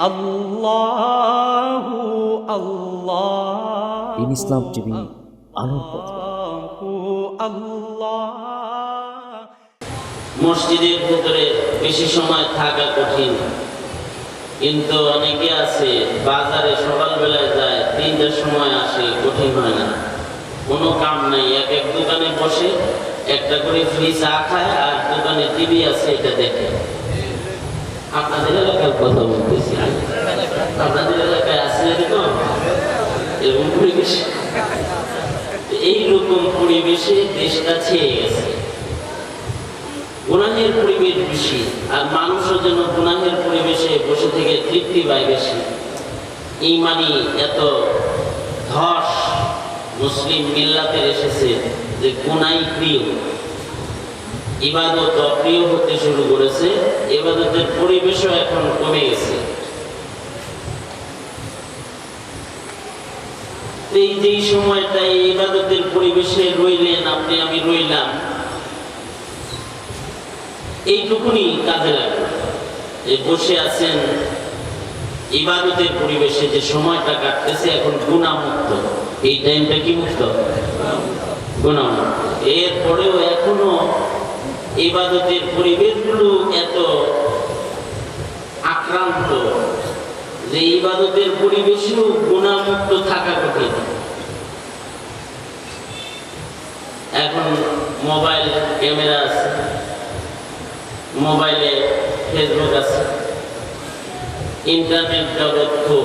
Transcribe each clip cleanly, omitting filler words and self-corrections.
আল্লাহু আল্লাহ। দিন ইসলাম টিভি আলোর পথ। মসজিদের ভেতরে বেশি সময় থাকা কঠিন, কিন্তু অনেকে আছে বাজারে সকালবেলায় যায়, 3টার সময় আসে, কঠিন হয় না, কোনো কাম নাই, এক এক দোকানে বসে একটা করে ফ্রি চা খায় আর দোকানে টিভি আছে, এটা দেখে। আপনাদের এলাকার কথা বলতেছি, আপনাদের এলাকায় আছে এরকম এরকম পরিবেশ? এইরকম পরিবেশে দেশটা ছেয়ে গেছে। গুনাহের পরিবেশ বেশি, আর মানুষও যেন গুনাহের পরিবেশে বসে থেকে তৃপ্তি পায় বেশি। ইমানি এত ধস মুসলিম মিল্লাতের এসেছে যে গুনাই প্রিয়, ইবাদত অপ্রিয় হতে শুরু করেছে, ইবাদতের পরিবেশও এখন কমে গেছে। এই যে সময়টাই ইবাদতের পরিবেশে রইলেন আপনি, আমি রইলাম, এইটুকুনি কাজে লাগবে। যে বসে আছেন ইবাদতের পরিবেশে, যে সময়টা কাটতেছে এখন গুনাহমুক্ত, এই টাইমটা কি মুক্ত? গুনাহমুক্ত। এরপরেও এখনো ইবাদতের পরিবেশগুলো এত আক্রান্ত যে ইবাদতের পরিবেশেও গুনাহমুক্ত থাকা কঠিন। এখন মোবাইল ক্যামেরা আছে, মোবাইলে ফেসবুক আছে, ইন্টারনেট জগৎ খুব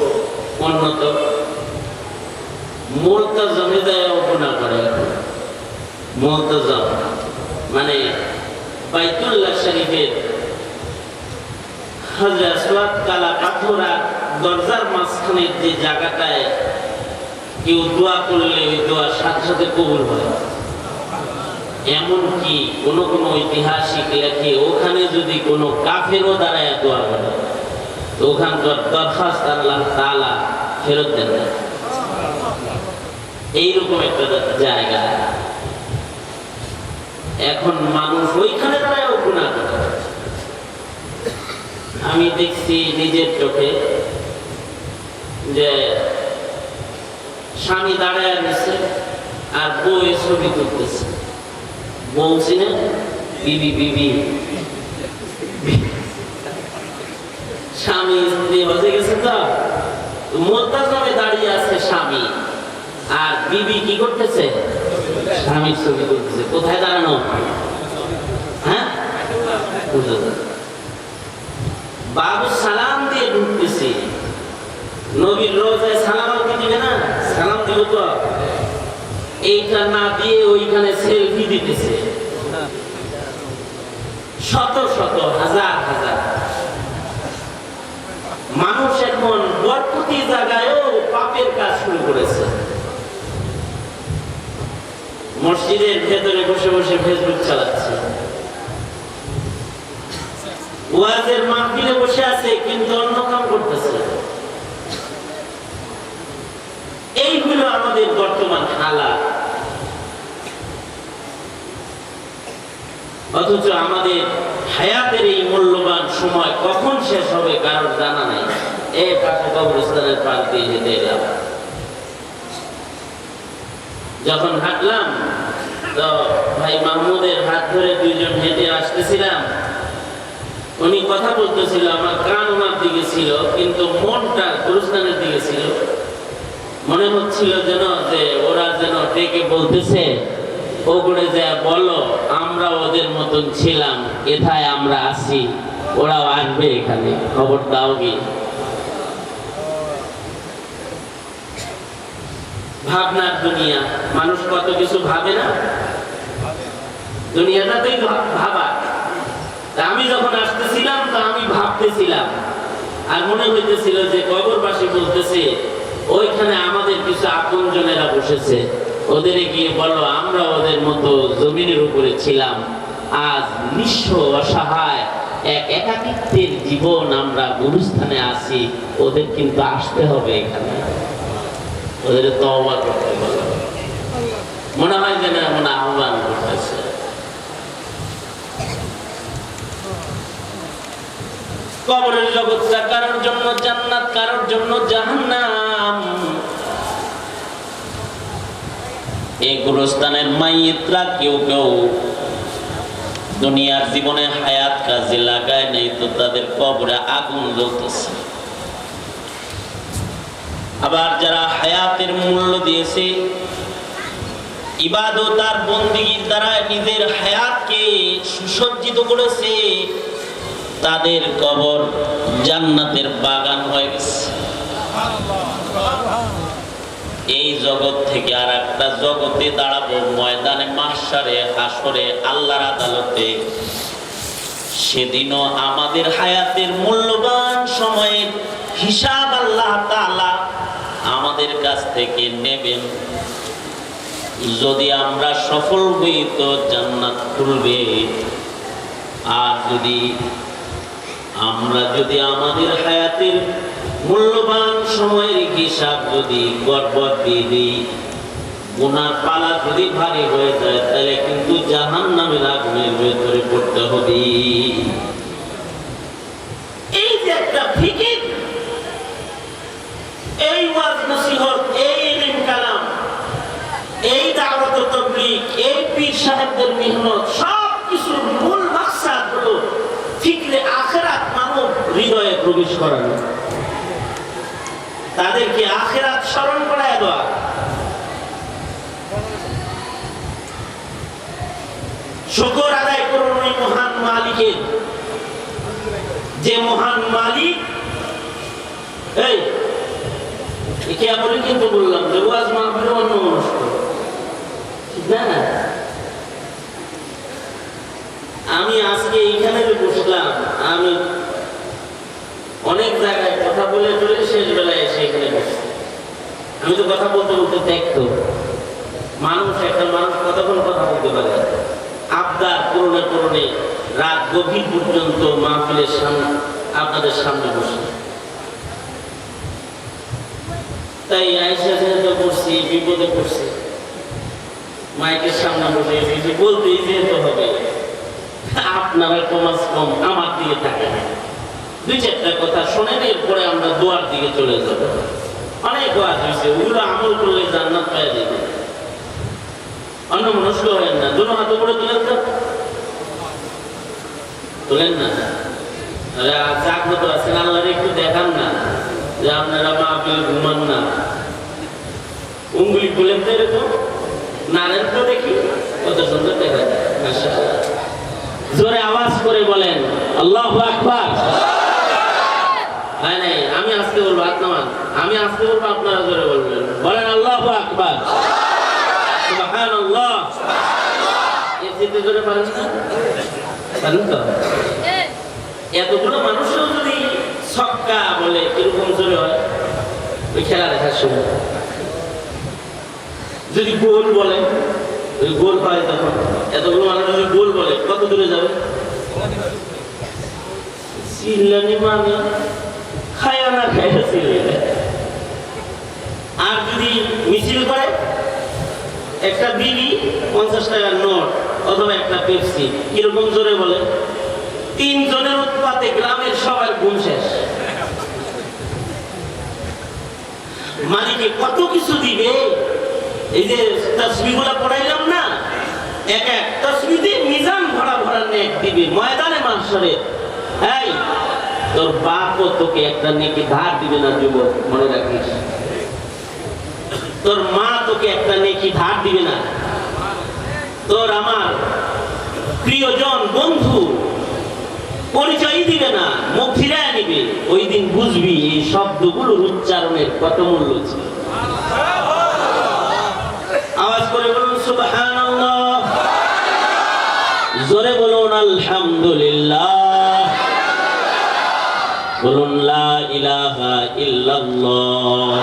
উন্নত। মুলতাজমে যায় গুনাহ করে। মুলতাজম মানে বাইতুল্লাহ শরীফের হাজরে আসওয়াদ কালা পাথর আর দরজার মাঝখানের যে জায়গাটায় কেউ দোয়া করলে ওই দোয়া সাথে সাথে কবুল হয়। এমনকি কোনো কোনো ঐতিহাসিক লেখে ওখানে যদি কোনো কাফেরও দাঁড়ায় দোয়া করে তো ওখানকার দরখাস্ত আল্লাহ তাআলা ফেরত দেন না। এইরকম একটা জায়গা। এখন মানুষ ওইখানে দাঁড়ায়ও গুনাহ করে। আমি দেখছি নিজের চোখে যে স্বামী দাঁড়ায় নিছে আর বউ ছবি তুলতেছে। বলছি না বিবি বিবি, স্বামী স্ত্রী হয়ে গেছে, তো মুলতাজমে দাঁড়িয়ে আছে স্বামী, আর বিবি কি করতেছে? স্বামীর ছবি তুলতেছে। কোথায় দাঁড়ানো? হ্যাঁ, বাবু সালাম দিয়ে ঢুকতেছি, নবীর রোজায় সালাম আলকে দিবে না? সালাম দিব তো, এইটা না দিয়ে ওইখানে সেলফি দিতেছে। শত শত হাজার হাজার মানুষ এখন বরকতি জায়গায়ও পাপের কাজ শুরু করেছে। মসজিদের ভেতরে বসে বসে ফেসবুক চালাচ্ছে, ওয়াজের মাহফিলে বসে আছে কিন্তু অন্য কাম করতেছে। এইগুলো আমাদের বর্তমান হালাত। অথচ আমাদের হায়াতের এই মূল্যবান সময় কখন শেষ হবে কারোর জানা নাই। এই পাশে কবরস্থানের পাশ দিয়ে হেঁটে এলাম, যখন হাঁটলাম তো ভাই মাহমুদের হাত ধরে দুইজন হেঁটে আসতেছিলাম। উনি কথা বলতেছিল, আমার কান ওনার দিকে ছিল কিন্তু মনটা কবরস্থানের দিকে ছিল। মনে হচ্ছিল যেন যে ওরা যেন ডেকে বলতেছে, ওগুলো যা বলো আমরা ওদের মতন ছিলাম, এথায় আমরা আসি, ওরাও আসবে এখানে, খবর দাও কি। ভাবনার দুনিয়া, মানুষ কত কিছু ভাবে না, দুনিয়াটাতেই ভাবা। আমি যখন আসতেছিলাম তা আমি ভাবতেছিলাম, আর মনে হইতেছিল যে কবরবাসী বলতেছে ওইখানে আমাদের কিছু আপনজনেরা বসেছে, ওদের গিয়ে বলো আমরা ওদের মতো জমিনের উপরে ছিলাম, আজ নিঃস্ব অসহায় এক একাকিত্বের জীবন আমরা গুরুস্থানে আসি, ওদের কিন্তু আসতে হবে এখানে, ওদের তওবা করতে বলো। মনে হয় যেন এমন আহ্বান করতেছে। কবরের জগৎটা কারোর জন্য জান্নাত জন্য জাহান্নাম। এই গোরস্থানের মাইয়িতরা কেউ কেউ দুনিয়ার জীবনে হায়াত কাজে লাগায় নাই, তো তাদের কবরে আগুন জ্বলতেছে। আবার যারা হায়াতের মূল্য দিয়েছে, ইবাদত আর বন্দেগীর দ্বারা নিজের হায়াতকে সুসজ্জিত করেছে, তাদের কবর জান্নাতের বাগান হয়ে গেছে। এই জগৎ থেকে আর একটা জগতে দাঁড়াবো, ময়দানে মাহশারে, হাসরে, আল্লাহর আদালতে। সেদিনও আমাদের হায়াতের মূল্যবান সময়ের হিসাব আল্লাহ তাআলা আমাদের কাছ থেকে নেবেন। যদি আমরা সফল হই তো জান্নাত খুলবে, আর আমরা যদি আমাদের হায়াতের মূল্যবান সময়ের হিসাব যদি গড়বড় দিয়ে দিই, গুনার পালা যদি ভারী হয়ে যায়, তাহলে কিন্তু জাহান্নামের আগুনের ভেতরে পড়তে হবে। এই যে একটা ফিকির, এই ওয়াজ নসিহত, এই ইলম কালাম, এই দাওয়াত ও তাবলীগ, এই পীর সাহেবদের মেহনত, সব কিছুর মূল মাকসাদ হলো ফিকরে আখিরাত মানব হৃদয়ে প্রবেশ করানো, তাদেরকে আখিরাত স্মরণ করায় দেওয়া। শুকর আদায় করুন ওই মহান মালিকের, যে মহান মালিক। এই বলে কিন্তু বললাম যে ওয়াজ মাহফিলে অন্য মনস্ক, ঠিক না? আমি আজকে এইখানে বসলাম, আমি অনেক জায়গায় কথা বলে চলে শেষ বেলায় এসে এখানে বসছি। আমি তো কথা বলতে বলতে দেখতো একটা মানুষ কতক্ষণ কথা বলতে পারে, আবদার করুণে করুণে রাত গভীর পর্যন্ত মাহফিলের সামনে আপনাদের সামনে বসে। তাই আয়েশা যেহেতু করছি, বিপদে পড়ছি, মাইকের সামনে বসে এসেছি, বলতেই যেহেতু হবে। আপনারা কমাস কম আমার দিকে থাকেন, দুই চারটা কথা শোনেন, এরপরে আমরা দোয়ার দিকে চলে যাব। অনেক ওয়াজ হয়েছে, ওগুলো আমল করলে জান্নাত পেয়ে যাবে। অন্য মনস্ক হবেন না। দুটো হাত উপরে তুলেন তো, তুলেন না। জাগ্রত আছেন, আল্লাহর একটু দেখান না যে আপনারা মাহফিল ঘুমান না। উঙ্গুলি খুলেন তো, এরকম নারেন তো, দেখি কত সুন্দর দেখা যায়। মাশাআল্লাহ। জোরে আওয়াজ করে বলেন আল্লাহু আকবার। নাই, আমি আজকে বলবো, আপনার আমি আজকে বলবো, আপনারা জোরে বলবেন। বলেন আল্লাহু আকবার, সুবহানাল্লাহ। এর চেয়ে জোরে পারেন না? পারেন তো? এতগুলো মানুষও যদি ছক্কা বলে কিরকম জোরে হয় ওই খেলা দেখার সময়। যদি গোল বলে, ওই গোল হয় তখন। এতগুলো মানুষ যদি গোল বলে কত দূরে যাবে? চিল্লানি মানে খায়া না খায়া চিল্লে। আর যদি মিছিল করে, একটা বিড়ি 50 টাকার নোট অথবা একটা পেপসি, কিরকম জোরে বলে? 3 জনের উৎপাতে গ্রামের সবার ঘুম শেষ। মালিকে কত কিছু দিবে। এই যে তাসবিহগুলো পড়াইলাম না, এক এক তাসবিহে মিজান ভরা ভরা নেক দিবে ময়দানে মাহশরে। এই তোর বাপও তোকে একটা নেকি ধার দিবে না যুবক, মনে রাখিস। তোর মা তোকে একটা নেকি ধার দিবে না। তোর আমার প্রিয়জন বন্ধু পরিচয় দিবে না, মুখ ফিরায় নিবে। ওই দিন বুঝবি এই শব্দগুলোর উচ্চারণের কত মূল্য ছিল। আওয়াজ করে বলুন সুবহানাল্লাহ, জোরে বলুন আলহামদুলিল্লাহ, বলুন লা ইলাহা ইল্লাল্লাহ।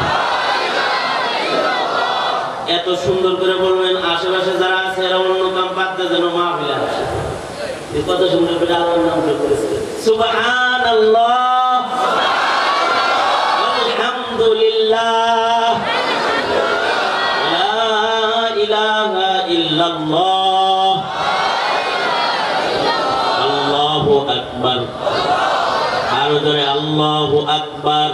এত সুন্দর করে বলবেন, আশেপাশে যারা আছে এরা অন্য কাম বাদ দিয়ে যেন মাহফিলে আসে। কত সুন্দর করে আল্লাহর নাম করেছে, সুবহানাল্লাহ, আলহামদুলিল্লাহ, লা ইলাহা ইল্লাল্লাহ, আল্লাহু আকবার। আরো জোরে আল্লাহু আকবার।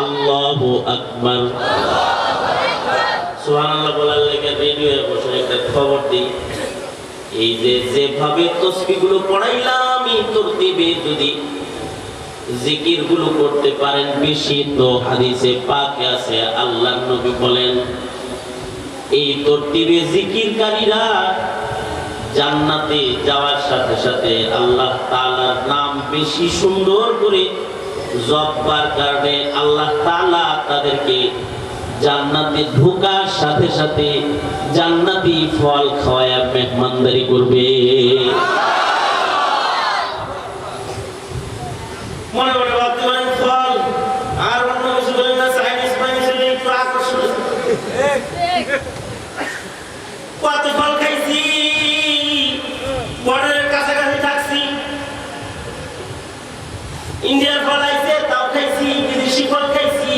আল্লাহু আকবার। সুবহানাল্লাহ বলার লেগে রেডিওয়ে বসে একটা খবর দিই, এই যে যেভাবে তসবিহগুলো পড়াইলাম এই তরতিবে যদি জিকিরগুলো করতে পারেন বেশি, তো হাদিসে পাকে আছে আল্লাহর নবী বলেন এই তরতিবে জিকিরকারীরা জান্নাতে যাওয়ার সাথে সাথে আল্লাহ তাআলার নাম বেশি সুন্দর করে জপবার কারণে আল্লাহ তাআলা তাদেরকে জান্নাতে ঢোকার সাথে সাথে জান্নাতি ফল খাওয়ায়া মেহমানদারি করবে। মনে মনে ভাবতে পারেন ফল আর অন্য কিছু বলেন না, চাইনিজ মাইনিজ একটু আকর্ষণ। কত ফল খাইছি, বর্ডারের কাছাকাছি থাকছি, ইন্ডিয়ার ফল আইছে তাও খাইছি, বিদেশি ফল খাইছি,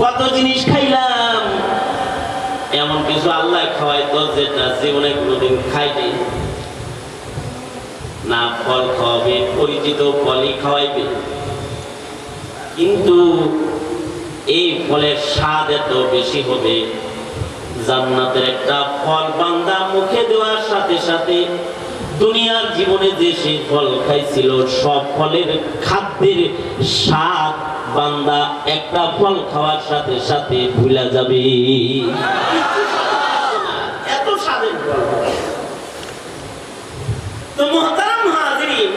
কত জিনিস খাইলাম। এমন কিছু আল্লাহ খাওয়াইতো যেটা জীবনে কোনোদিন খাইনি না। ফল খাওয়াবে, পরিচিত ফলই খাওয়াইবে, কিন্তু এই ফলের স্বাদ এত বেশি হবে, জান্নাতের একটা ফল বান্দা মুখে দেওয়ার সাথে সাথে দুনিয়ার জীবনে যে সেই ফল খাইছিল সব ফলের খাদ্যের স্বাদ বান্দা একটা ফল খাওয়ার সাথে সাথে ভুলে যাবে। এত স্বাদের ফল। তো মুহতারাম হাজিরিন,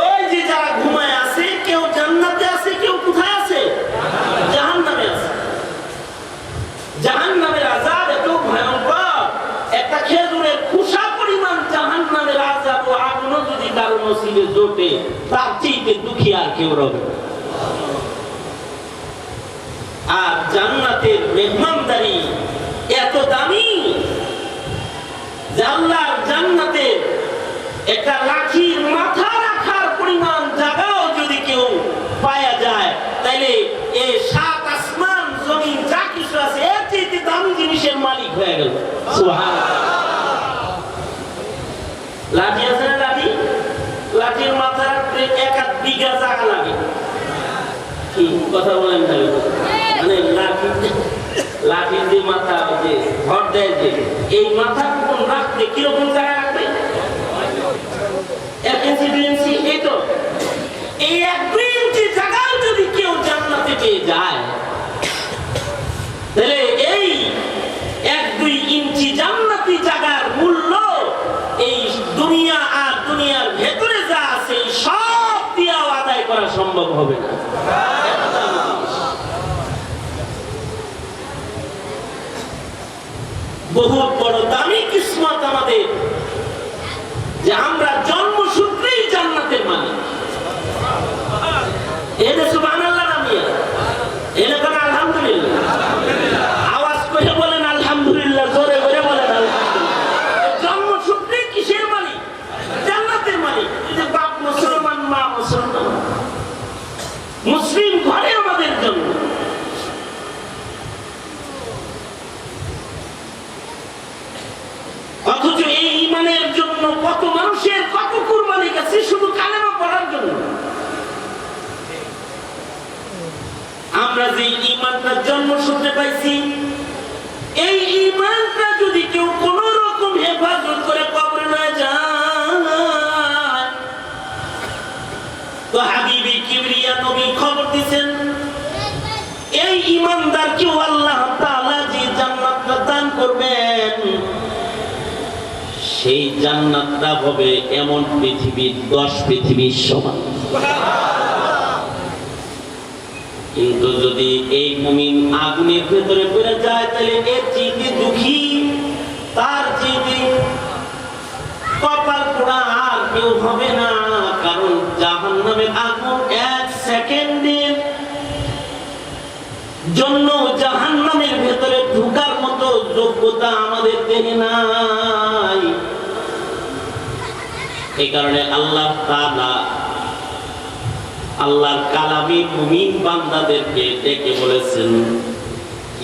ওই যে যারা ঘুমায় আছে, কেউ জান্নাতে আছে, কেউ কোথায় আছে? জাহান্নামে আছে। জাহান্নামের আযাব এত ভয়ঙ্কর, একটা খেজুরের খোসা পরিমাণ জাহান্নামের আযাব ও আগুন যদি কারো নসিবে জোটে, তার চেয়ে দুঃখী আর কেউ রবে। আর জান্নাতের মেহমানদারি এত দামি যে আল্লাহর জান্নাতে একটা লাঠির মাথা রাখার পরিমাণ জায়গাও যদি কেউ পাওয়া যায়, তাহলে এই সাত আসমান জমিন যা কিছু আছে এর চেয়ে দামি জিনিসের মালিক হয়ে গেল। সুবহানাল্লাহ। লাঠি আছে না, লাঠি, লাঠির মাথা রাখতে 1 বিঘা জায়গা লাগে। কি কথা বলেন না? মানে লাঠির যে মাথা, যে ভর দেয়, যে এই মাথা কোন রাখতে কিরকম জায়গা রাখবে? 1 ইঞ্চি 2 ইঞ্চি, এই তো এই 1-2 ইঞ্চি জায়গাও যদি কেউ জান্নাতে পেয়ে যায়, তাহলে এই 1-2 ইঞ্চি জান্নাতি জায়গার মূল্য এই দুনিয়া আর দুনিয়ার ভেতরে যা আছে সব দিয়েও আদায় করা সম্ভব হবে না। বহুত বড় দামি কিসমত আমাদের যে আমরা জন্মসূত্রেই জান্নাতের মালিক। এটা সুবহানাল্লাহ নামিয়া, এটা কোন আলহামদুলিল্লাহ। আওয়াজ করে বলেন আলহামদুলিল্লাহ, জোরে করে বলেন আলহামদুলিল্লাহ। জন্মসূত্রেই কিসের মালিক? জান্নাতের মালিক। এই যে বাপ মুসলমান, মা মুসলমান, মুসলিম ঘরে আমাদের জন্য। অথচ এই ঈমানের জন্য কত মানুষের কত কুরবানি গেছে শুধু কালেমা পড়ার জন্য। আমরা যে ঈমানটা জন্মসূত্রে পাইছি, এই ঈমানটা যদি কেউ কোন রকম হেফাজত করে কবরে না যায়, তো হাবিবে কিবরিয়া নবী খবর দিয়েছেন এই ঈমানদারকেও আল্লাহ তাআলা যে জান্নাতটা দান করবেন, সেই জান্নাতটা হবে এমন পৃথিবীর 10 পৃথিবীর সমান। কিন্তু যদি এই মুমিন আগুনের ভেতরে পড়ে যায়, তাহলে এর চেয়ে দুঃখী, তার চেয়ে কপাল পোড়া আর কেউ হবে না। কারণ জাহান্নামের আগুন 1 সেকেন্ডের জন্য জাহান্নামের ভেতরে ঢোকার মতো যোগ্যতা আমাদের দেহে নাই। এই কারণে আল্লাহ তাআলা আল্লাহর কালামে মুমিন বান্দাদেরকে ডেকে বলেছেন,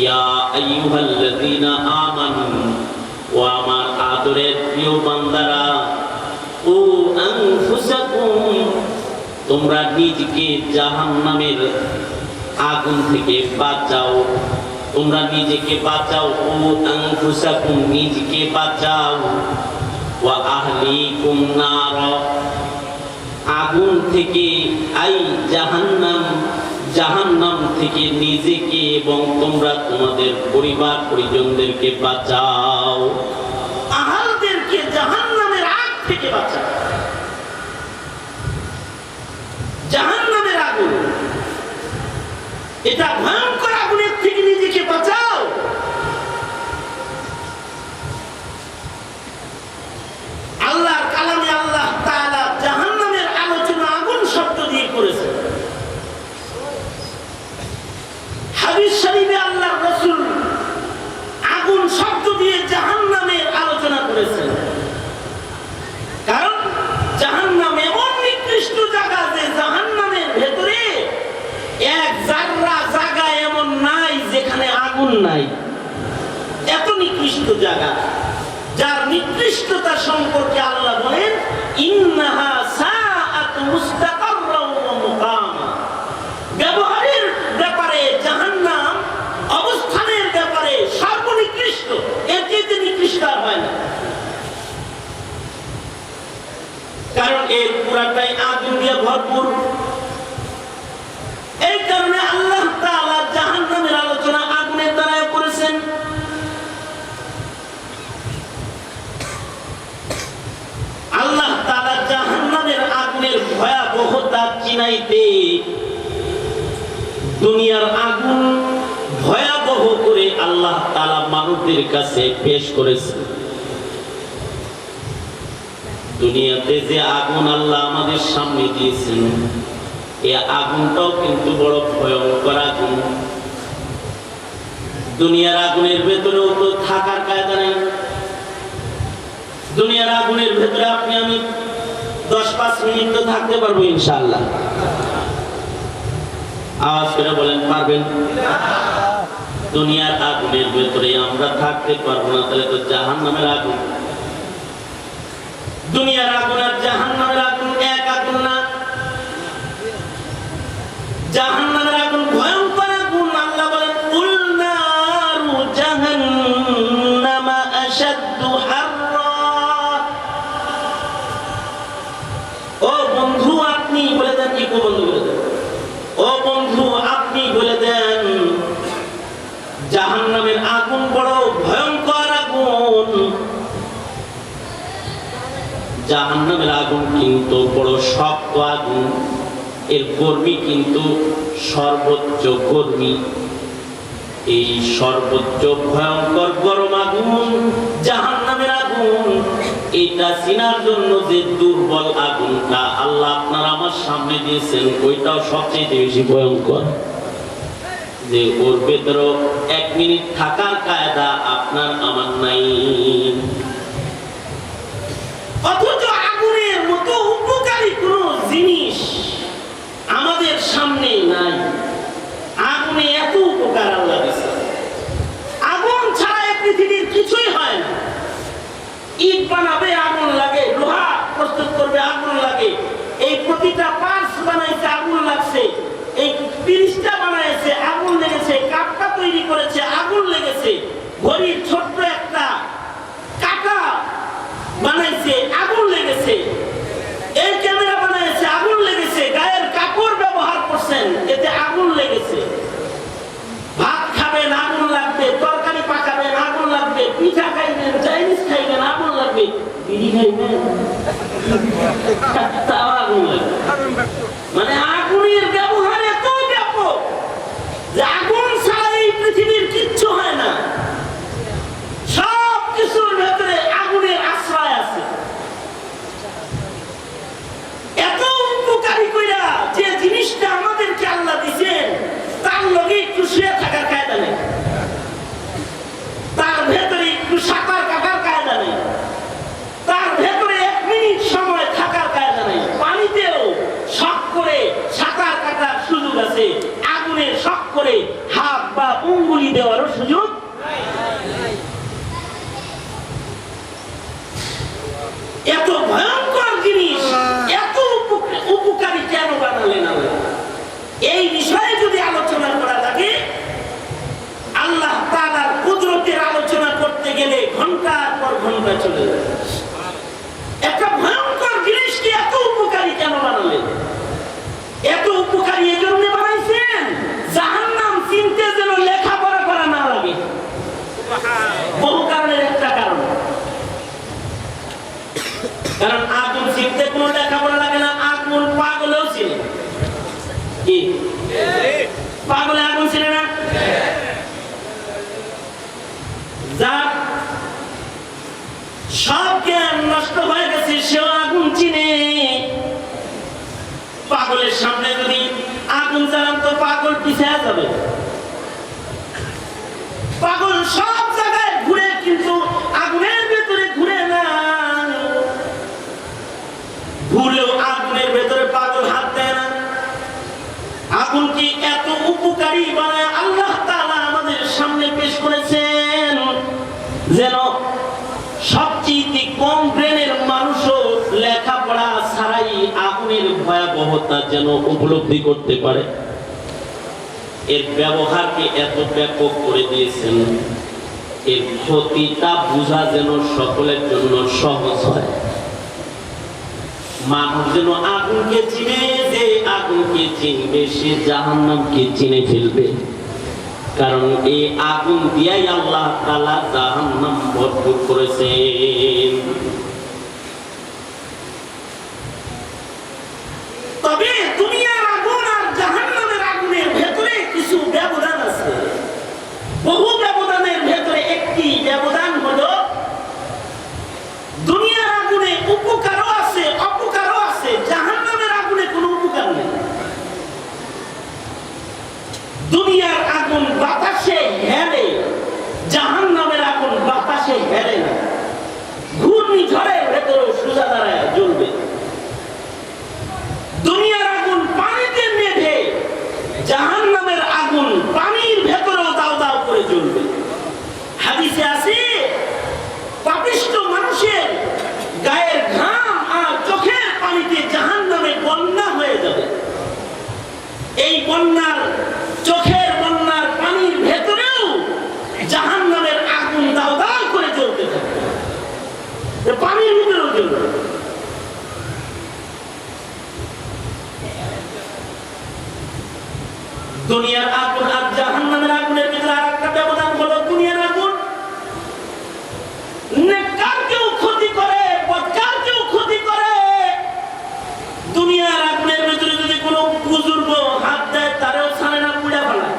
ইয়া আইয়ুহাল্লাযীনা আমানু, ও আমার আদরের প্রিয় বান্দারা, ও আনফুসাকুম, তোমরা নিজকে জাহান্নামের আগুন থেকে বাঁচাও, তোমরা নিজেকে বাঁচাও, ও আনফুসাকুম, নিজকে বাঁচাও, ওয়া আহলিকুম নার, আগুন থেকে, আই জাহান্নাম, জাহান্নাম থেকে নিজেকে এবং তোমরা তোমাদের পরিবার পরিজনদেরকে বাঁচাও। আহলদেরকে জাহান্নামের আগ থেকে বাঁচাও। জাহান্নামের আগুন, এটা ভয়ঙ্কর আগুনের থেকে নিজেকে বাঁচাও। আল্লাহর কালামে আল্লাহ তাআলা জাহান্নামের আলোচনা আগুন শব্দ দিয়ে করেছেন। হাদিস শরীফে আল্লাহর রাসূল আগুন শব্দ দিয়ে জাহান্নামের আলোচনা করেছেন। কারণ জাহান্নাম এমন নিকৃষ্ট জায়গা যে জাহান্নামের ভেতরে এক জাররা জায়গা এমন নাই যেখানে আগুন নাই। এত নিকৃষ্ট জায়গা, যার নিকৃষ্টতা সম্পর্কে আল্লাহ বলেন ইন্নাহা সাআত মুস্তাকাররাও ওয়া মুকামা। ব্যবহারের ব্যাপারে জাহান্নাম, অবস্থানের ব্যাপারে সর্বনিকৃষ্ট, এর চেয়ে নিকৃষ্ট আর হয় না। কারণ এর পুরাটাই আগুন দিয়ে ভরপুর। এই কারণে আল্লাহ তাআলা জাহান্নামের আলোচনা আগুনের দ্বারা করেছেন। আল্লাহ তাআলা জাহান্নামের আগুনের ভয়াবহতা চিনাইতে দুনিয়ার আগুন ভয়াবহ করে আল্লাহ তাআলা মানুষদের কাছে পেশ করেছেন। দুনিয়াতে যে আগুন আল্লাহ আমাদের সামনে দিয়েছেন, এই আগুনটাও কিন্তু বড় ভয়ঙ্কর আগুন। দুনিয়ার আগুনের ভেতরেও তো থাকার কায়দা নাই। দুনিয়ার আগুনের ভেতরে আপনি আমি 10-5 মিনিট তো থাকতে পারবো ইনশাআল্লাহ। আওয়াজ করে বলেন পারবেন? দুনিয়ার আগুনের ভেতরে আমরা থাকতে পারবো না, তাহলে তো জাহান্নামের আগুন। দুনিয়ার আগুন আর জাহান্নামের আগুন এক আগুন না। জাহান্নামের আগুন ভয়ঙ্কর আগুন। আল্লাহ বলেন কুল নারু জাহান্নামা আশাদ্দু হাররা। ও বন্ধু আপনি বলে দেন, কি বন্ধু বলে দেন, ও বন্ধু আপনি বলে দেন জাহান্নামের আগুন বড় ভয়ঙ্কর আগুন। জাহান্নামের আগুন কিন্তু বড় শক্ত আগুন, এর গরমি কিন্তু সর্বোচ্চ গরমি। এই সর্বোচ্চ ভয়ঙ্কর গরম আগুন জাহান্নামের আগুন, এটা চিনার জন্য যে দুর্বল আগুনটা আল্লাহ আপনার আমার সামনে দিয়েছেন, ওইটাও সবচেয়ে বেশি ভয়ঙ্কর। যে ওর ভেতরে 1 মিনিট থাকার কায়দা আপনার আমার নাই। অথচ আগুনের মতো উপকারী কোন জিনিস আমাদের সামনে নাই। আগুনে এত উপকার আল্লাহ দিয়েছে। আগুন ছাড়া এই পৃথিবীর কিছুই হয় না। ইট বানাবে আগুন লাগে, লোহা প্রস্তুত করবে আগুন লাগে, এই প্রতিটা পার্টস বানাইতে আগুন লাগছে, এই পিরিচটা বানাইছে আগুন লেগেছে, কাপটা তৈরি করেছে আগুন লেগেছে, ঘড়ির ছোট্ট একটা কাটা বানাইছে আগুন লেগেছে, এই ক্যামেরা বানাইছে আগুন লেগেছে, গায়ের কাপড় ব্যবহার করছেন এতে আগুন লেগেছে। ভাত খাবেন আগুন লাগবে, তরকারি পাকাবেন আগুন লাগবে, পিঠা খাইবেন, চাইনিজ খাইবেন আগুন লাগবে, বিড়ি খাইবেন তাও আগুন লাগবে। মানে আগুনের ব্যবহার এত ব্যাপক যে আগুন ছাড়া এই পৃথিবীর কিচ্ছু হয় না। সব কিছুর ভেতরে আগুনের আশ্রয় আছে। এত উপকারী কইরা যে জিনিসটা আমাদেরকে আল্লাহ দিয়েছেন, তার লগে একটু শুয়ে থাকার কায়দা নেই, তার ভেতরে একটু সাঁতার কাটার কায়দা নেই, তার ভেতরে 1 মিনিট সময় থাকার কায়দা নেই। পানিতেও শখ করে সাঁতার কাটার সুযোগ আছে, আগুনের শখ করে হাত বা উঙ্গুলি দেওয়ারও সুযোগ নাই। এত ভয়ঙ্কর জিনিস এত উপকারী কেন কারণ আগুন চিনতে কোনো লেখাপড়া লাগে না, আগুন পাগলেও চিনে। কি পাগলে আগুন চিনে না? যার সব জ্ঞান নষ্ট হয়ে গেছে সেও আগুন চিনে। পাগলের সামনে যদি আগুন জ্বালান তো পাগল পিছিয়ে যাবে। পাগল সব জায়গায় ঘুরে কিন্তু আগুনের ভেতরে ঘুরে না। ঘুরলেও আগুনের ভেতরে পাগল হাত দেয় না। আগুন কি এত উপকারী বানায় আল্লাহ তাআলা আমাদের সামনে পেশ করেছেন যেন সবচেয়ে কম ব্রেনের মানুষও লেখাপড়া ছাড়াই আগুনের ভয়াবহতা যেন উপলব্ধি করতে পারে। এর ব্যবহারকে এত ব্যাপক করে দিয়েছেন, এর ক্ষতিটা বোঝা যেন সকলের জন্য সহজ হয়। মানুষ যেন আগুনকে চিনে, যে আগুনকে চিনবে সে জাহান্নামকে চিনে ফেলবে। কারণ এই আগুন দিয়াই আল্লাহ তাআলা জাহান্নাম ভরপুর করেছেন। তবে দুনিয়ার আগুন আর জাহান্নামের আগুনের ভেতরে কিছু ব্যবধান আছে। বহু ব্যবধানের ভেতরে একটি ব্যবধান হলো দুনিয়ার আগুনে উপকারও আছে অপকারও আছে, জাহান্নামের আগুনে কোনো উপকার নেই। দুনিয়ার আগুন বাতাসে হেলে, জাহান্নামের আগুন বাতাসে হেলে না। ঘূর্ণিঝড়ের ভেতরেও সোজা দাঁড়ায় জ্বলবে। দুনিয়ার আগুন পানিতে নেভে, জাহান্নামের আগুন পানির ভেতরেও দাও দাও করে জ্বলবে। হাদিসে আছে পাপিষ্ঠ মানুষের গায়ের ঘাম আর চোখের পানিতে জাহান্নামে বন্যা হয়ে যাবে। এই বন্যার চোখের বন্যার পানির ভেতরেও জাহান্নামের আগুন দাও দাও করে জ্বলতে থাকবে, পানির ভিতরেও জ্বলবে। দুনিয়ার আগুন আর জাহান্নামের আগুনের ভিতরে আরেকটা ব্যবধান হলো দুনিয়ার আগুন নেককারকেও ক্ষতি করে, বদকারকেও ক্ষতি করে। দুনিয়ার আগুনের ভিতরে যদি কোনো বুজুর্গ হাত দেয় তারেও ছাড়ে না, পুড়ে ফেলায়।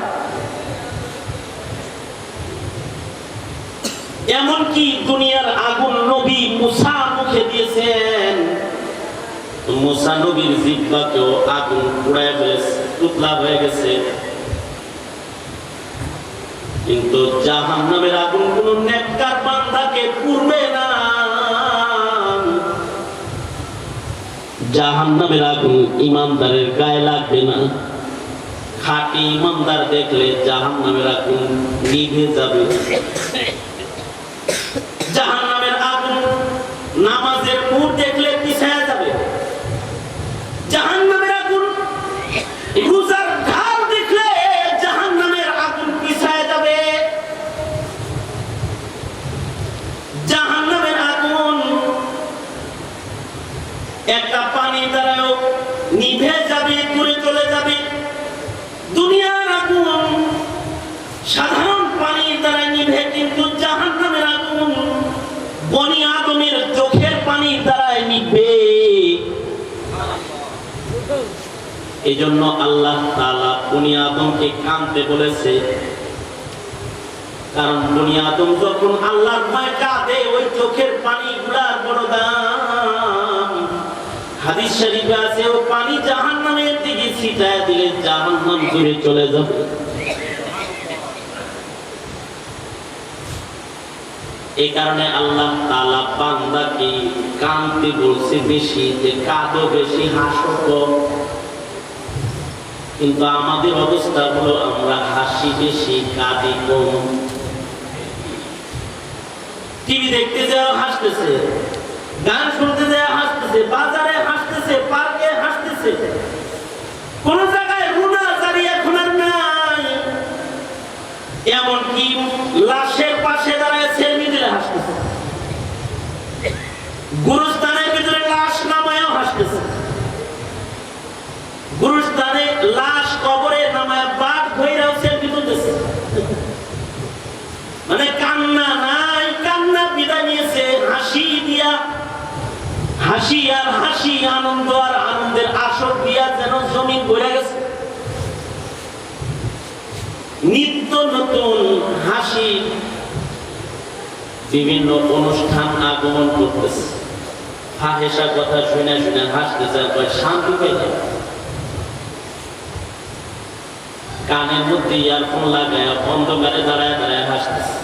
এমনকি দুনিয়ার আগুন নবী মুসা মুখে দিয়েছেন, মুসা নবীর জিহ্বাকেও আগুন পুড়ায় ফেলেছে, তুতলা হয়ে গেছে। কিন্তু জাহান্নামের আগুন কোন নেককার বান্দাকে পুড়বে না। জাহান্নামের আগুন ইমানদারের গায়ে লাগবে না। খাঁটি ইমানদার দেখলে জাহান্নামের আগুন নিভে যাবে। জাহান্নামের আগুন নামাজের নূর দেখলে পিছায়া যাবে। জাহান্নামের আগুন রোজার ঢাল দেখলে জাহান্নামের আগুন পিছায়া যাবে। জাহান্নামের আগুন একটা পানি দ্বারাও নিভে যাবে, দূরে চলে যাবে। দুনিয়ার আগুন সাধারণ পানির দ্বারা নিভে, কিন্তু জাহান্নামের আগুন বনি আদমের চোখের পানির দ্বারাই নিভবে। এই জন্য আল্লাহ তাআলা বনি আদমকে কাঁদতে বলেছে, কারণ বনি আদম যখন আল্লাহর ভয়ে কাঁদে ওই চোখের পানিগুলার বড় দাম। হাদিস শরীফে আছে ও পানি জাহান্নামের দিকে ছিটায় দিলে জাহান্নাম দূরে চলে যাবে। এই কারণে আল্লাহ তাআলা বান্দাকে কাঁদতে বলছে বেশি, যে কাঁদো বেশি, হাসো কম। কিন্তু আমাদের অবস্থা হলো আমরা হাসি বেশি, কাঁদি কম। টিভি দেখতে যাওয়া হাসতেছে, গান শুনতে যাওয়া হাসতেছে, বাজারে হাসতেছে, পার্কে হাসতেছে, কোন জায়গায় রুনা জারি এখন আর নাই। এমনকি লাশের পাশে দাঁড়ায় সেলফি দিলে হাসতেছে, গুরুস্থানের ভিতরে লাশ নামায়ও হাসতেছে, গুরুস্থানে লাশ কবরে নামায় বাদ ধইরাও সেলফি তুলতেছে। মানে কান্না নাই, কান্না বিদায় নিয়েছে হাসি দিয়া। হাসি আর হাসি, আনন্দ আর আনন্দের আসর দিয়া যেন জমিন ভরে গেছে। নিত্য নতুন হাসি, বিভিন্ন অনুষ্ঠান আগমন করতেছে। ফাহেসা কথা শুনে শুনে হাসতেছে, শান্তি পেয়ে কানের মধ্যে ইয়ারফোন লাগায় অন্ধকারে দাঁড়ায় দাঁড়ায় হাসতেছে।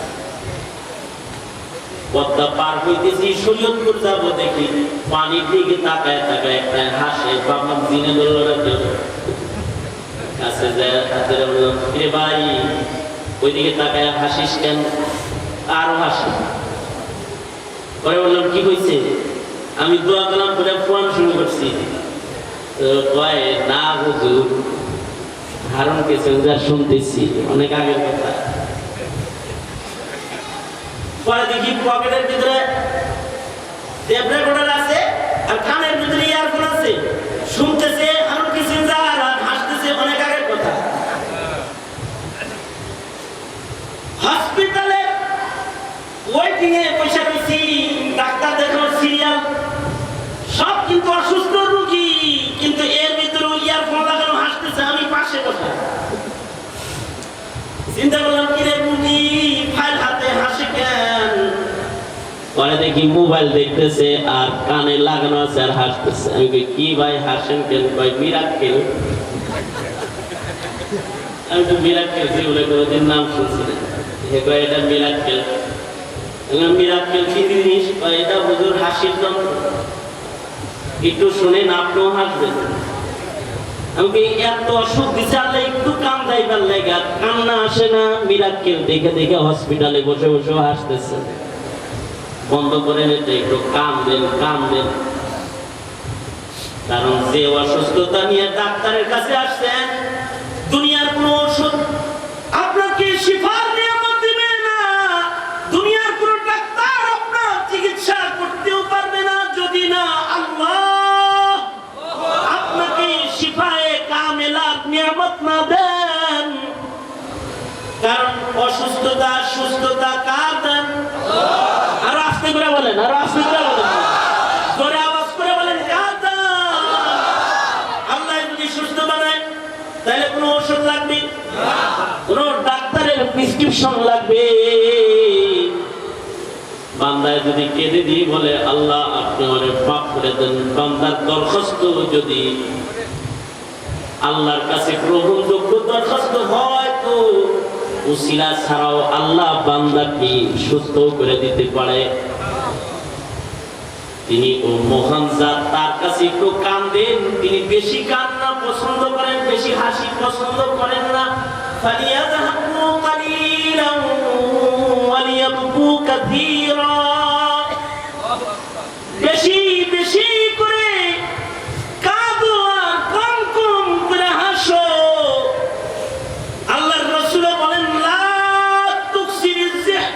পদ্মা পার হইতেছি, শরীয়তপুর যাবো, দেখি পানির দিকে তাকায় তাকায় একটা হাসে। বাবা দিনে ধরল কাছে যায়, হাতে বললাম রে ভাই ওইদিকে তাকায় হাসিস কেন? আরো হাসি। পরে বললাম কি হয়েছে? আমি দোয়া কালাম করে ফোন শুরু করছি। না হুজুর, হারুনকে যা শুনতেছি অনেক আগের কথা। পরে দেখি পকেটের ভিতরে টেপ রেকর্ডার আছে আর কানের ভিতরে ইয়ারফোন আছে, শুনতেছে হারুনকে যা আর হাসতেছে অনেক আগের কথা। হসপিটালে ওয়েটিং এ পয়সা পেয়েছি, ডাক্তার দেখানোর সিরিয়াল সব, কিন্তু অসুস্থ রোগী, কিন্তু এর ভিতরে ইয়ারফোন লাগানো হাসতেছে, আমি পাশে বসা। চিন্তা করলাম কি রে রোগী ফাইল হাতে হাসে কেন? পরে দেখি মোবাইল দেখতেছে আর কানে লাগানো আছে আর হাসতেছে। আমি কই কি ভাই হাসেন কেন? ভাই মিরাক্কেল। আমি তো মিরাক্কেল জীবনে কোনোদিন নাম শুনছি না। এটা মিরাক্কেল। মিরাক্কেল কি জিনিস? এটা হুজুর হাসির যন্ত্র, একটু শুনেন আপনিও হাসবেন। আমাকে এত অসুখ দিচ্ছে আল্লাহ, একটু কান্দাইবার লাগা কান্না আসে না। মিরাক্কেল দেখে দেখে হসপিটালে বসে বসে হাসতেছে। বন্ধ করে নিতে একটু কাঁদবেন কাঁদবেন, কারণ যে অসুস্থতা নিয়ে ডাক্তারের কাছে আসছেন, দুনিয়ার কোনো ওষুধ আপনাকে শিফার নিয়ামত দিবে না। দুনিয়ার কোন ডাক্তার আপনার চিকিৎসা করতেও পারবে না যদি না আল্লাহ আপনাকে শিফায়ে কামেলা নিয়ামত না দেন। কারণ অসুস্থতা সুস্থতা কার দেন? আর আস্তে করে বলেন, আর আস্তে করে বলেন, জোরে আওয়াজ করে বলেন কার দেন? আল্লাহ যদি সুস্থ বানায় তাহলে কোনো ওষুধ লাগবে, কোন ডাক্তারের প্রেসক্রিপশন লাগবে? বান্দায় যদি কেঁদে দিয়ে বলে আল্লাহ আপনি আমাদের পাপ করে দেন, বান্দার দরখাস্ত যদি আল্লাহর কাছে গ্রহণযোগ্য দরখাস্ত হয়, তো উসিলা ছাড়াও আল্লাহ বান্দাকে সুস্থ করে দিতে পারে। তিনি ও মহান জাত, তার কাছে একটু কান্দেন। তিনি বেশি কান্না পছন্দ করেন, বেশি হাসি পছন্দ করেন না। ফালিয়াযহাকু কালীলান ওয়ালিয়াবকু কাসীরা। বেশি বেশি করে কাঁদো আর কম কম করে হাসো। আল্লাহর রাসূল বলেন লা তুকসিরিজ যিহক।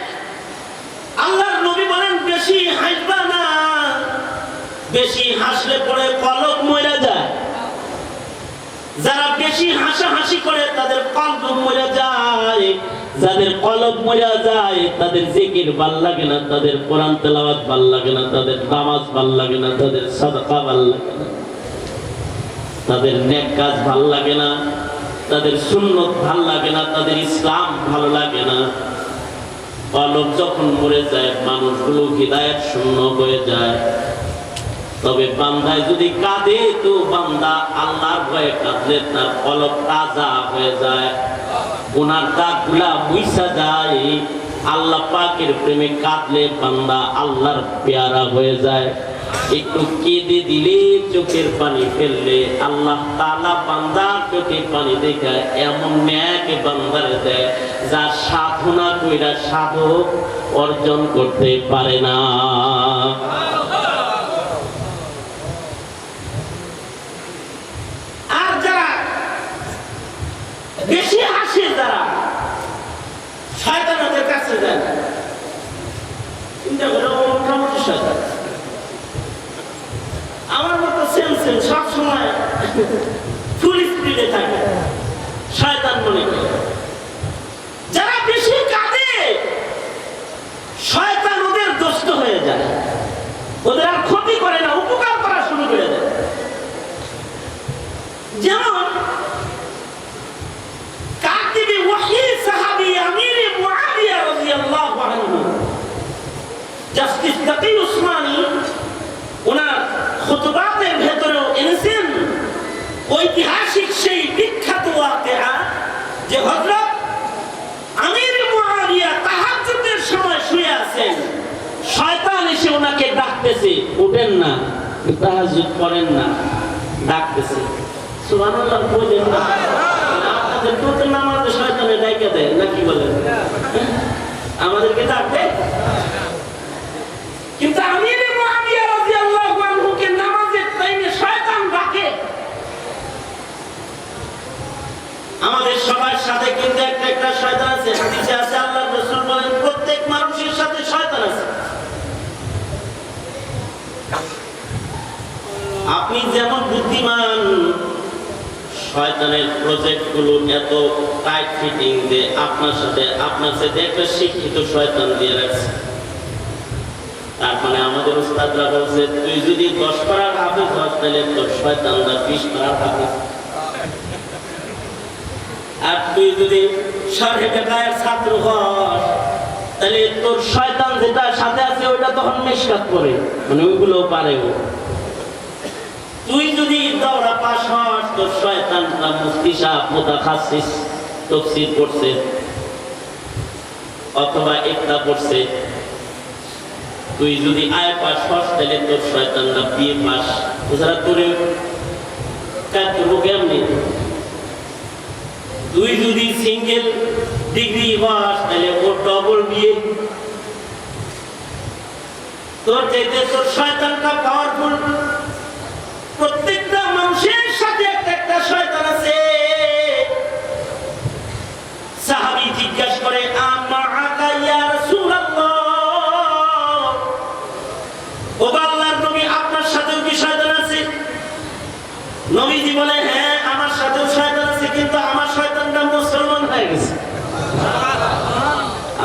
আল্লাহর নবী বলেন বেশি হাসবা না। বেশি হাসলে পরে কলব মরে যায়। যারা বেশি হাসাহাসি করে তাদের কলব মরে যায়। যাদের কলব মরে যায় তাদের জিকির ভাল লাগে না, তাদের কোরআন তেলাওয়াত ভাল লাগে না, তাদের নামাজ ভাল লাগে না, তাদের সাদকা ভাল লাগে না, তাদের নেক কাজ ভাল লাগে না, তাদের সুন্নত ভাল লাগে না, তাদের ইসলাম ভালো লাগে না। কলব যখন মরে যায় মানুষগুলো হিদায়াত শূন্য হয়ে যায়। তবে বান্দায় যদি কাঁদে, তো বান্দা আল্লাহর ভয়ে কাঁদলে তার কলব তাজা হয়ে যায়, গুনার দাগগুলা মুইছা যায়। আল্লাহ পাকের প্রেমে কাঁদলে বান্দা আল্লাহর পেয়ারা হয়ে যায়। একটু কেঁদে দিলে, চোখের পানি ফেললে আল্লাহ তাআলা বান্দার চোখে পানি দেখে এমন ন্যাক বান্দারে দেয় যা সাধনা কইরা সাধক অর্জন করতে পারে না। বেশি হাসে যারা, শয়তানের কাছে যায়। চিন্তা করে মোটামুটি শয়তান আমার মতো সেম সেম সবসময় ফুল স্পিডে থাকে, শয়তান মনে করে। যারা বেশি কাঁদে শয়তান ওদের দোস্ত হয়ে যায়, ওদের আর ক্ষতি করে না, উপকার হযরত আমির মুআবিয়া তাহাজ্জুদের সময় শুয়ে আছেন, শয়তান এসে ওনাকে ডাকতেছে, উঠেন না, তাহাজ্জুদ করেন না, ডাকতেছে। সুবহানাল্লাহ বলেন না, আপনাদের তো নামাজে শয়তানে ডাইকা দেয় নাকি বলেন? আমাদেরকে ডাকবে, কিন্তু আমির মুআবিয়া রাদিয়াল্লাহু আনহুকে নামাজের টাইমে শয়তান ডাকে। আমাদের সবার সাথে কিন্তু একটা একটা শয়তান আছে। হাদিসে আছে, আল্লাহর রাসূল বলেন প্রত্যেক মানুষের সাথে শয়তান আছে। আপনি যেমন বুদ্ধিমান, শয়তানের প্রজেক্ট গুলো এত টাইট ফিটিং যে আপনার সাথে একটা শিক্ষিত শয়তান দিয়ে রাখছে। তার মানে আমাদের উস্তাদরা বলছে, তুই যদি 10 পারার হাফেজ হস তাহলে তোর শয়তানরা 20 পারার হাফেজ, আর তুই যদি সাড়ে টাকার ছাত্র হস তাহলে তোর শয়তান যেটা সাথে আছে ওইটা তখন মিশকাত করে, মানে ওইগুলোও পারে ও। তুই যদি দৌড়া পাস হস, তোর শয়তানরা মুফতি সাহেব মুতাখাসসিস তাফসীর পড়ছে অথবা ইফতা পড়ছে। তুই যদি আয় পাস হস তাহলে তোর শয়তানরা বিয়ে পাস, যারা তোরে কাজ করবো কেমনি। তুই যদি সিঙ্গেল ডিগ্রি হস তাহলে ও ডবল বিয়ে। তোর চাইতে তোর শয়তানটা পাওয়ারফুল। প্রত্যেকটা মানুষের সাথে একটা একটা শয়তান আছে। সাহাবী জিজ্ঞাসা করে, আম্মা আকা ইয়া রাসূলুল্লাহ, ও আল্লাহর নবী আপনার সাথেও কি শয়তান আছে? নবীজি বলে, হ্যাঁ আমার সাথেও শয়তান আছে, কিন্তু আমার শয়তানটা মুসলমান হয়ে গেছে।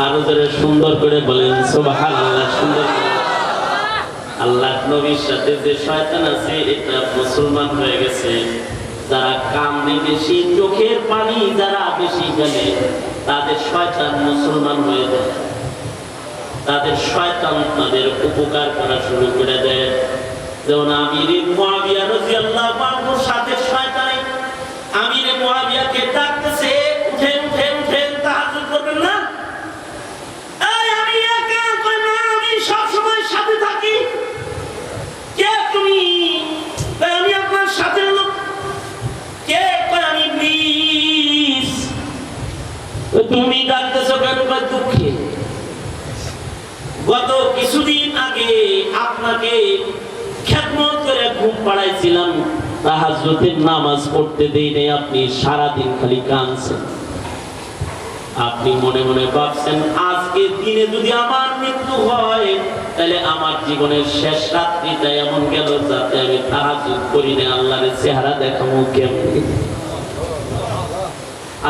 আরো জোরে সুন্দর করে বলেন সুবহানাল্লাহ। সুন্দর করে। আল্লাহর নবীর সাথে যে শয়তান আছে এটা মুসলমান হয়ে গেছে। যারা কান্দে বেশি, চোখের পানি যারা বেশি গেলে তাদের শয়তান মুসলমান হয়ে যায়। তাদের শয়তান তাদের উপকার করা শুরু করে দেয়। যেমন আমির মুআবিয়া রাদিয়াল্লাহু আনহুর সাথে শয়তান আমির মুআবিয়াকে ডাকতেছে, উঠেন উঠেন উঠেন, তাহাজ্জুদ করবেন না। এই আমি একা, কই না আমি সব সময় সাথে থাকি। কে তুমি? কই আমি আপনার সাথে লোক। কে? কই আমি ইবলিস। তুমি ডাকতেছো কেন? কই দুঃখে। গত কিছুদিন আগে আপনাকে খেদমত করে ঘুম পাড়াইছিলাম, তাহাজ্জুদের নামাজ পড়তে দেই নাই, আপনি সারাদিন খালি কাঁদছেন। আপনি মনে মনে ভাবছেন, আজকে দিনে যদি আমার মৃত্যু হয় তাহলে আমার জীবনের শেষ রাত্রিটা এমন গেল যাতে আমি তাহাজ্জুদ করি না, আল্লাহর চেহারা দেখাবো কেমনে।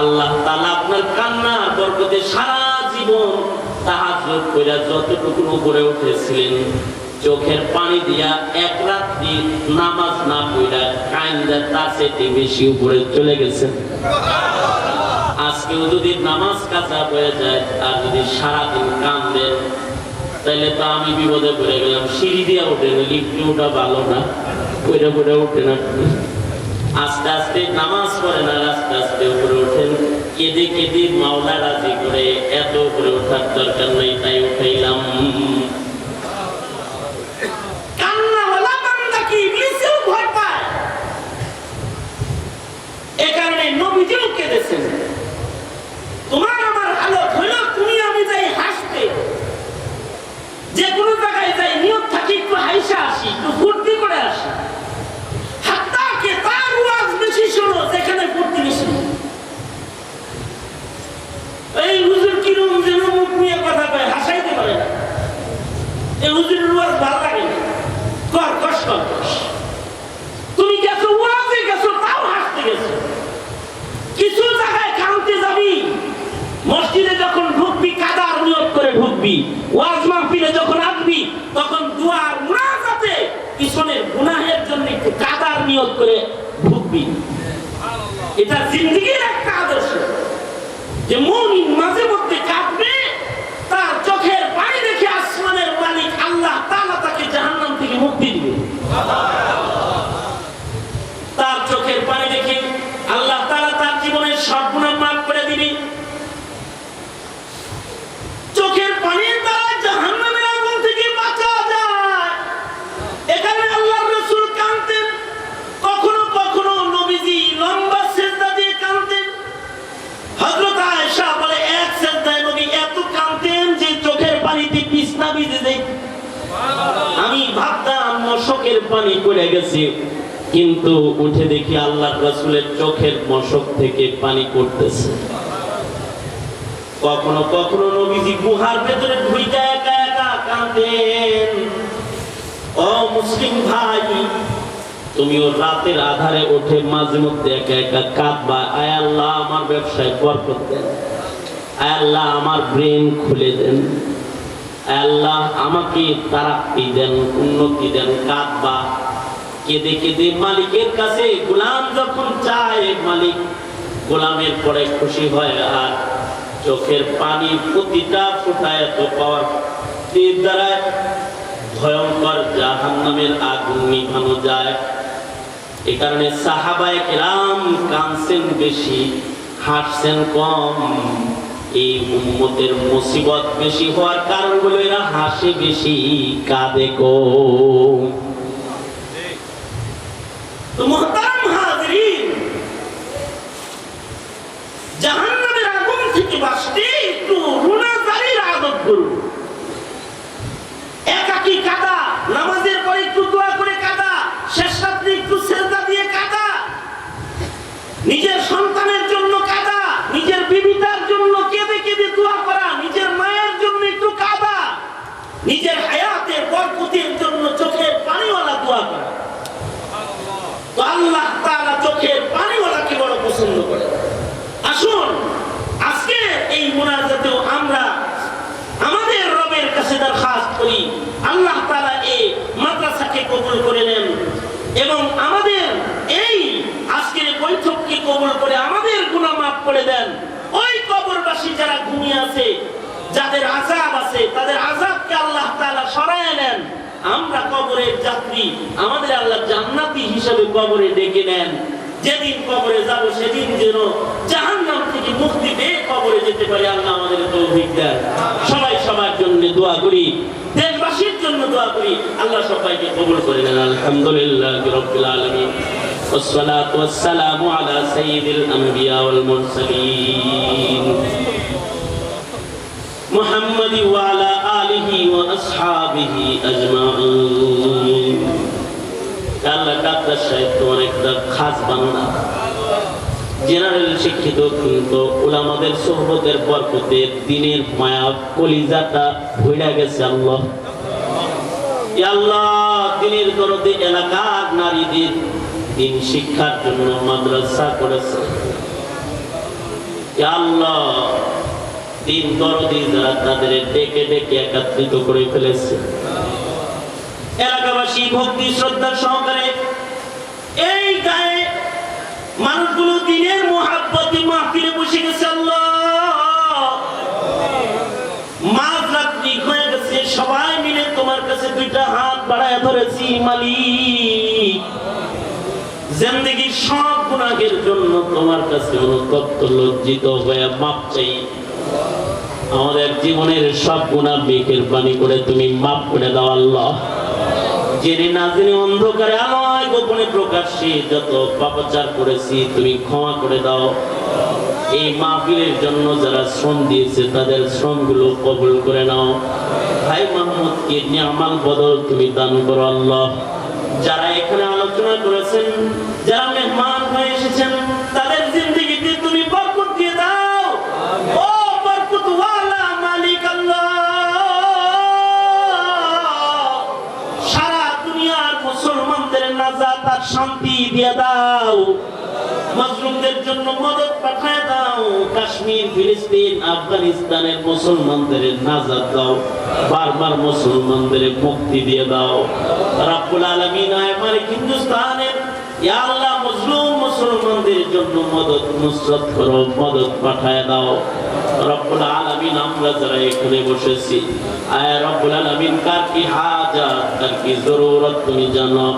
আল্লাহ তাআলা আপনার কান্না বরকতে সারা জীবন তাহাজ্জুদ কইরা যতটুকু উপরে উঠেছিলেন, চোখের পানি দিয়া এক রাত্রি নামাজ না পড়া কাইন্দা তার চেয়ে বেশি উপরে চলে গেছেন। আজকেও যদি নামাজ কাজা হয়ে যায় আর যদি সারাদিন কান্দেন তাহলে তো আমি বিপদে পড়ে গেলাম। সিঁড়ি দিয়া ওঠেন, লিফটে ওঠা ভালো না, ওইটা পড়ে ওঠেন। আপনি আস্তে আস্তে নামাজ পড়েন আর আস্তে আস্তে উপরে ওঠেন। কেঁদে কেঁদে মাওলা রাজি করে এত উপরে ওঠার দরকার নেই, তাই উঠাইলাম। কান্নাওয়ালা বান্দা কি ইবলিসেও ভয় পায়? এ কারণে নবীজিও কেঁদেছেন। তোমার আমার হালত হইল, তুমি আমি যাই হাসতে, যে কোনো জায়গায় যাই নিয়ত থাকি একটু হাইসা আসি, একটু ফুর্তি করে আসি। হাত্তাকে তার ওয়াজ বেশি শোনো যেখানে ফুর্তি বেশি। এই হুজুর কিরম যেন মুখ নিয়ে কথা কয়, হাসাইতে পারে না। এই হুজুরের ওয়াজ ভালো লাগে না, কর কষ্ট কর। তুমি গেছো ওয়াজে গেছো, তাও হাসতে গেছো। কিছু জায়গায় কাউন্টে যাবি, মসজিদে যখন ঢুকবি কাদার নিয়ত করে ঢুকবি, ওয়াজ মাহফিলে যখন আসবি তখন দুয়ার মুনাজাতে পিছনের গুনাহের জন্য একটু কাদার নিয়ত করে ঢুকবি। এটা জিন্দেগীর একটা আদর্শ যে মুমিন মাঝে মধ্যে কাঁদবে, তার চোখের পানি দেখে আসমানের মালিক আল্লাহ তাআলা তাকে জাহান্নাম থেকে মুক্তি দিবে। তার চোখের পানি দেখে আল্লাহ তাআলা তার জীবনের সব গুনাহ মাফ করে দিবে। চোখের পানি পড়ে গেছে, কিন্তু উঠে দেখি আল্লাহর রাসূলের চোখের মশক থেকে পানি পড়তেছে। কখনো কখনো নবীজি গুহার ভেতরে ঢুইকা একা একা কাঁদেন। ও মুসলিম ভাই, তুমিও রাতের আধারে উঠে মাঝে মধ্যে একা একা কাঁদবা, আয় আল্লাহ আমার ব্যবসায় বরকত দেন, আয় আল্লাহ আমার ব্রেন খুলে দেন, আয় আল্লাহ আমাকে তারাক্কি দেন, উন্নতি দেন। কাঁদবা, কেঁদে কেঁদে মালিকের কাছে। গোলাম যখন চায় মালিক গোলামের পরে খুশি হয়। আর চোখের পানি প্রতিটা ফোঁটা এত পাওয়ার দ্বারা ভয়ঙ্কর জাহান্নামের আগুন নিভানো যায়। এ কারণে সাহাবায়ে কেরাম কাঁদছেন বেশি, হাসছেন কম। এই উম্মতের মুসিবত বেশি হওয়ার কারণ হলো এরা হাসে বেশি, কাঁদে কম। তো মুহতারাম হাজিরিন, জাহান্নামের আগুন থেকে বাঁচতে একটু রুনাজারির আদত করুন। একাকী কাঁদা, নামাজের পরে একটু দোয়া করে কাঁদা, শেষ রাত্রে একটু সেজদা দিয়ে কাঁদা, নিজের সন্তানের জন্য কাঁদা, নিজের বিবিটার জন্য কেঁদে কেঁদে দোয়া করা, নিজের মায়ের জন্য একটু কাঁদা, নিজের হায়াতের বরকতের জন্য চোখের পানিওয়ালা দোয়া করা। তো আল্লাহ তাআলা চোখের পানিওয়ালাকে বড় পছন্দ করে। আসুন আজকে এই মুনাজাতেও আমরা আমাদের রবের কাছে দরখাস্ত করি, আল্লাহ তাআলা এই মাদ্রাসাকে কবুল করে নেন এবং আমাদের এই আজকের বৈঠককে কবুল করে আমাদের গুনাহ মাফ করে দেন। ওই কবরবাসী যারা ঘুমিয়ে আছে, যাদের আযাব আছে, তাদের আযাবকে আল্লাহ তাআলা সরায় নেন। আমরা কবরের যাত্রী, আমাদের আল্লাহ জান্নাতি হিসেবে কবরে ডেকে নেন। যেদিন কবরে যাব সেদিন যেন জাহান্নাম থেকে মুক্তি পেয়ে কবরে যেতে পারি, আল্লাহ আমাদের তৌফিক দেন। সবাই সবার জন্য দোয়া করি, দেশবাসীর জন্য দোয়া করি, আল্লাহ সবাইকে কবুল করে নেন। আলহামদুলিল্লাহি রাব্বিল আলামিন, ওয়াসসালাতু ওয়াসসালামু আলা সাইয়্যিদিল আমবিয়া ওয়াল মুরসালিন মুহাম্মাদি ওয়া আলা আলিহি ওয়া আসহাবিহি আজমাইন। আল্লাহ ডাক্তার সাহেব তো অনেকটা খাস বান্দা, জেনারেল শিক্ষিত, কিন্তু উলামাদের সোহবতের বরকতে দিনের মায়া কলিজাটা ভইরা গেছে। আল্লাহ ইয়া আল্লাহ, দিনের দরদে এলাকার নারীদের দিন শিক্ষার জন্য মাদ্রাসা করেছে। ইয়া আল্লাহ, দিন দরদি যারা তাদের ডেকে ডেকে একত্রিত করে ফেলেছে। এলাকাবাসী ভক্তি শ্রদ্ধা সহকারে এই গায়ে মানুষগুলো দিনের মুহাব্বতে মাহফিলে বসে গেছে। আল্লাহ, মাঝরাত্রি হয়ে গেছে, সবাই মিলে তোমার কাছে দুইটা হাত বাড়ায় ধরেছি। মালিক, জিন্দেগীর সব গুনাহের জন্য তোমার কাছে অনুতপ্ত লজ্জিত হয়ে মাপ চাই। আমাদের জীবনের সব গুনাহ মেহেরবানি করে তুমি মাফ করে দাও। আল্লাহ, জেনে না জেনে অন্ধকারে আলোয় গোপনে প্রকাশ্যে যত পাপাচার করেছি তুমি ক্ষমা করে দাও। এই মাহফিলের জন্য যারা শ্রম দিয়েছে তাদের শ্রমগুলো কবুল করে নাও। ভাই মোহাম্মদকে নিয়ামাল বদল তুমি দান করো। আল্লাহ, যারা এখানে আলোচনা করেছেন, যারা মেহমান হয়ে এসেছেন, তাদের জিন্দেগিতে তুমি বরকত দিয়ে দাও। ও বরকত ওয়ালা মালিক আল্লাহ, সারা দুনিয়ার মুসলমানদের নাজাত আর শান্তি দিয়ে দাও। মাজলুমদের জন্য মদদ পাঠায় দাও। কাশ্মীর, ফিলিস্তিন, আফগানিস্তানের মুসলমানদের নাজাত দাও। বারবার মুসলমানদের মুক্তি দিয়ে দাও। রব্বুল আলামিন, আয় মালিক হিন্দুস্তানের ইয়া আল্লাহ মাজলুম মুসলমানদের জন্য মদদ নুসরত করো, মদদ পাঠায় দাও। রব্বুল আলামিন, আমরা যারা এখানে বসেছি, আয় রব্বুল আলামিন, কার কি হাজাত, কার কি জরুরত তুমি জানো।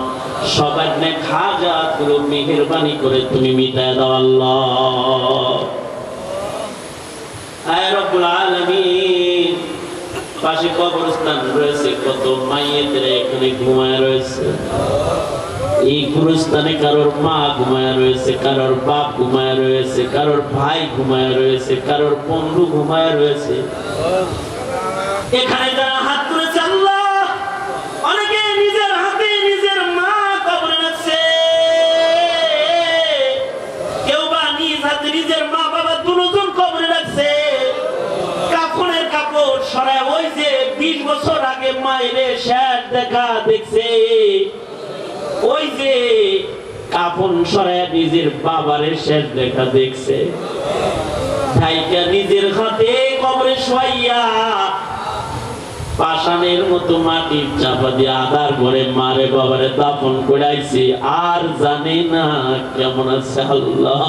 সবার নেক হাজাতগুলো মেহেরবানি করে তুমি মিটায় দাও। আল্লাহ, আয় রব্বুল আলামিন, পাশে কবরস্থান রয়েছে, কত মাইয়েতেরা এখানে ঘুমায় রয়েছে। এই গুরুস্থানে কারোর মা ঘুমায় রয়েছে, কারোর বাপ ঘুমায় রয়েছে, কারোর ভাই ঘুমায় রয়েছে, কারোর বন্ধু ঘুমায় রয়েছে। এখানে যারা হাত তুলেছে আল্লাহ, অনেকে নিজের হাতে নিজের মায়ের শেষ দেখা দেখছে, ওই যে কাফন সরায় নিজের বাবারে শেষ দেখা দেখছে, ভাইটা নিজের হাতে কবরে শোয়াইয়া পাষাণের মতো মাটির চাপা দিয়ে আধার করে মারে বাবারে দাফন করাইছে, আর জানে না কেমন আছে আল্লাহ,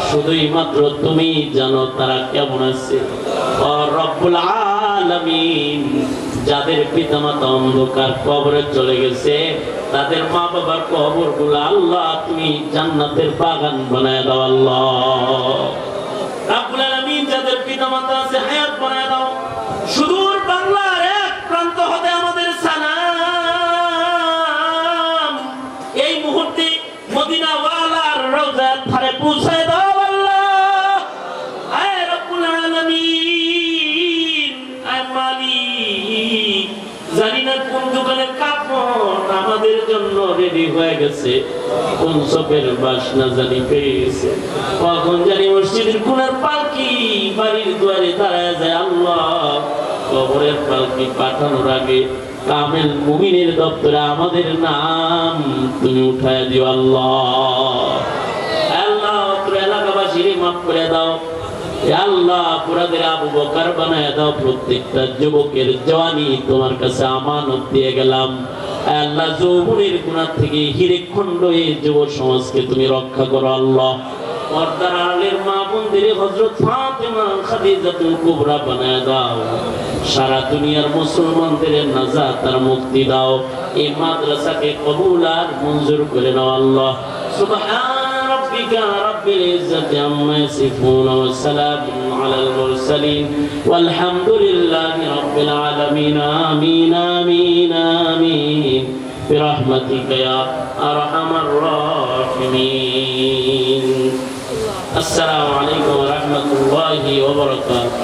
শুধুই মাত্র তুমি জানো তারা কেমন আছে। রব্বুল আলামিন যাদের পিতামাতা অন্ধকার কবরে চলে গেছে, তাদের মা বাবার কবর গুলো আল্লাহ তুমি জান্নাতের বাগান বানায় দাও আল্লাহ। রব্বুল আলামিন যাদের পিতামাতা আছে হায়াত বানায় দাও। সুদূর বাংলার এক প্রান্ত হতে আমাদের সালাম এই মুহূর্তে মদিনা ওয়ালার রওজার ধারে পৌঁছায় দাও আল্লাহ। আয় রব্বুল আলামিন, আয় মালিক, জানি না কোন দোকানের কাপড় আমাদের জন্য রেডি হয়ে গেছে, কোন সবের বাসনা জানি পেয়েছে, কখন জানি মসজিদের কোনার পালকি বাড়ির দুয়ারে দাঁড়ায় যায় আল্লাহ। কবরের পালকি পাঠানোর আগে কামেল মুমিনের দপ্তরে আমাদের নাম তুমি উঠায় দিও আল্লাহ। আল্লাহ তোর এলাকাবাসীর মাফ করে দাও আল্লাহ, পুরাদের আবু বকর বানায় দাও। প্রত্যেকটা যুবকের জওয়ানি তোমার কাছে আমানত দিয়ে গেলাম আল্লাহ। যৌবনের গুনাহ থেকে হিরেখণ্ড এই যুব সমাজকে তুমি রক্ষা করো আল্লাহ। পর্দার আড়ালের মা বোনদের হযরত ফাতেমা খাদিজাতুল কুবরা বানায় দাও। সারা দুনিয়ার মুসলমানদের নাজাত আর মুক্তি দাও। এই মাদ্রাসাকে কবুল আর মঞ্জুর করে নাও আল্লাহ। সুবহান ربك رب العزة عما يصفون وسلام على المرسلين والحمد لله رب العالمين آمين آمين آمين برحمتك يا أرحم الراحمين. السلام عليكم ورحمة الله وبركاته.